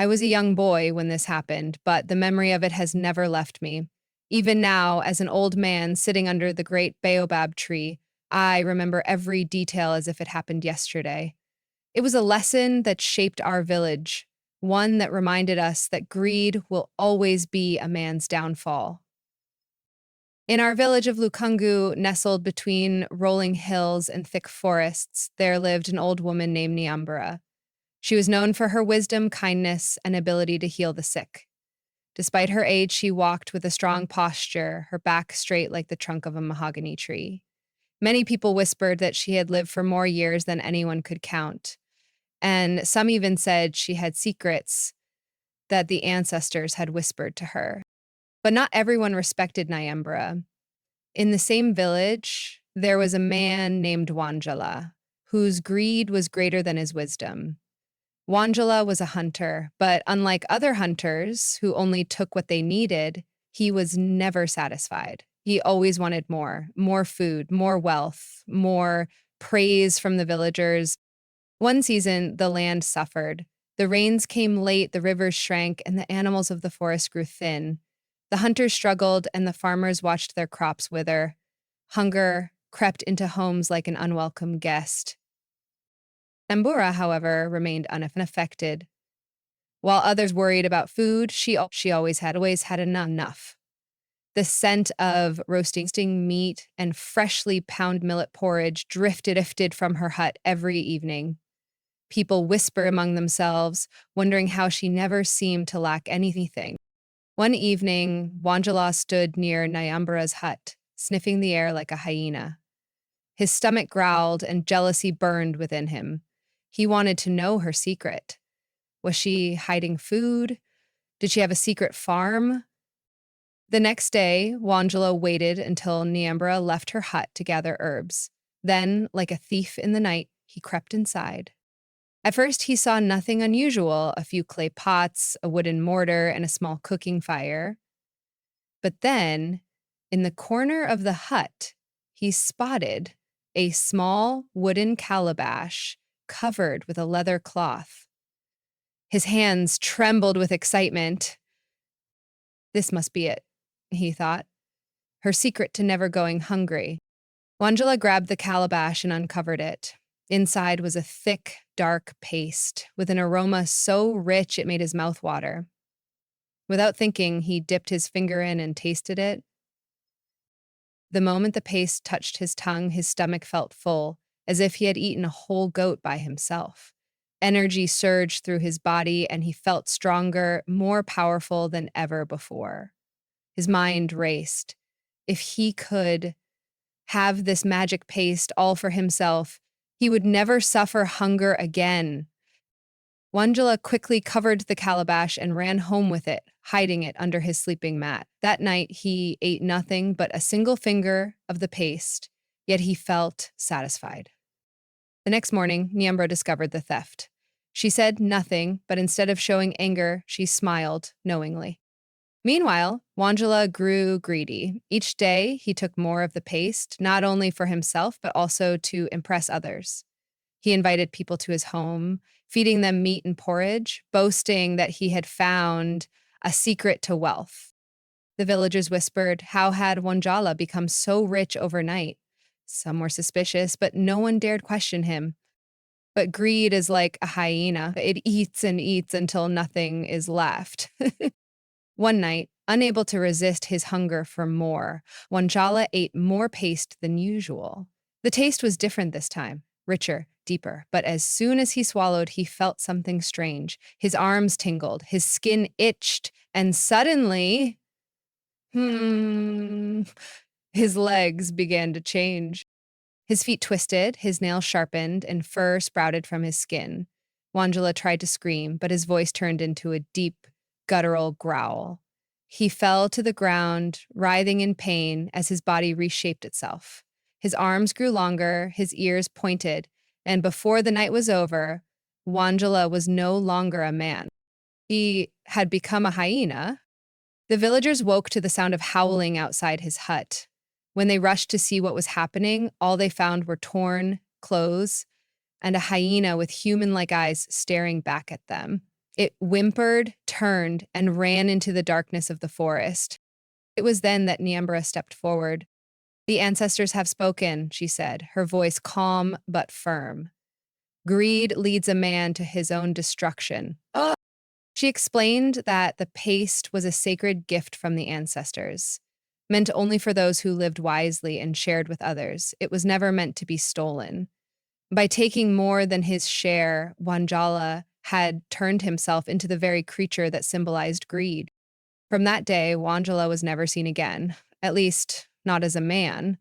I was a young boy when this happened, but the memory of it has never left me. Even now, as an old man sitting under the great baobab tree, I remember every detail as if it happened yesterday. It was a lesson that shaped our village, one that reminded us that greed will always be a man's downfall. In our village of Lukungu, nestled between rolling hills and thick forests, there lived an old woman named Nyambura. She was known for her wisdom, kindness, and ability to heal the sick. Despite her age, she walked with a strong posture, her back straight like the trunk of a mahogany tree. Many people whispered that she had lived for more years than anyone could count, and some even said she had secrets that the ancestors had whispered to her. But not everyone respected Nyambura. In the same village, there was a man named Wanjala, whose greed was greater than his wisdom. Wanjala was a hunter, but unlike other hunters who only took what they needed, he was never satisfied. He always wanted more food, more wealth, more praise from the villagers. One season, the land suffered. The rains came late, the rivers shrank, and the animals of the forest grew thin. The hunters struggled, and the farmers watched their crops wither. Hunger crept into homes like an unwelcome guest. Nyambura, however, remained unaffected. While others worried about food, she always had enough. The scent of roasting meat and freshly pounded millet porridge drifted from her hut every evening. People whispered among themselves, wondering how she never seemed to lack anything. One evening, Wanjala stood near Nyambura's hut, sniffing the air like a hyena. His stomach growled and jealousy burned within him. He wanted to know her secret. Was she hiding food? Did she have a secret farm? The next day, Wanjala waited until Nyambura left her hut to gather herbs. Then, like a thief in the night, he crept inside. At first, he saw nothing unusual, a few clay pots, a wooden mortar, and a small cooking fire. But then, in the corner of the hut, he spotted a small wooden calabash covered with a leather cloth. His hands trembled with excitement. This must be it, he thought, her secret to never going hungry. Wanjala grabbed the calabash and uncovered it. Inside was a thick, dark paste with an aroma so rich it made his mouth water. Without thinking, he dipped his finger in and tasted it. The moment the paste touched his tongue, his stomach felt full, as if he had eaten a whole goat by himself. Energy surged through his body, and he felt stronger, more powerful than ever before. His mind raced. If he could have this magic paste all for himself, he would never suffer hunger again. Wanjala quickly covered the calabash and ran home with it, hiding it under his sleeping mat. That night, he ate nothing but a single finger of the paste, yet he felt satisfied. The next morning, Nyambura discovered the theft. She said nothing, but instead of showing anger, she smiled knowingly. Meanwhile, Wanjala grew greedy. Each day, he took more of the paste, not only for himself, but also to impress others. He invited people to his home, feeding them meat and porridge, boasting that he had found a secret to wealth. The villagers whispered, how had Wanjala become so rich overnight? Some were suspicious, but no one dared question him. But greed is like a hyena. It eats and eats until nothing is left. One night, unable to resist his hunger for more, Wanjala ate more paste than usual. The taste was different this time, richer, deeper, but as soon as he swallowed, he felt something strange. His arms tingled, his skin itched, and suddenly, his legs began to change. His feet twisted, his nails sharpened, and fur sprouted from his skin. Wanjala tried to scream, but his voice turned into a deep, guttural growl. He fell to the ground, writhing in pain as his body reshaped itself. His arms grew longer, his ears pointed, and before the night was over, Wanjala was no longer a man. He had become a hyena. The villagers woke to the sound of howling outside his hut. When they rushed to see what was happening, all they found were torn clothes and a hyena with human-like eyes staring back at them. It whimpered, turned, and ran into the darkness of the forest. It was then that Nyambura stepped forward. "The ancestors have spoken," she said, her voice calm but firm. "Greed leads a man to his own destruction." She explained that the paste was a sacred gift from the ancestors, meant only for those who lived wisely and shared with others. It was never meant to be stolen. By taking more than his share, Wanjala had turned himself into the very creature that symbolized greed. From that day, Wanjala was never seen again, at least not as a man.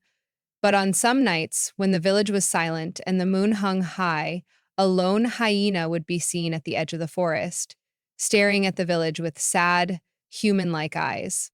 But on some nights, when the village was silent and the moon hung high, a lone hyena would be seen at the edge of the forest, staring at the village with sad, human like eyes.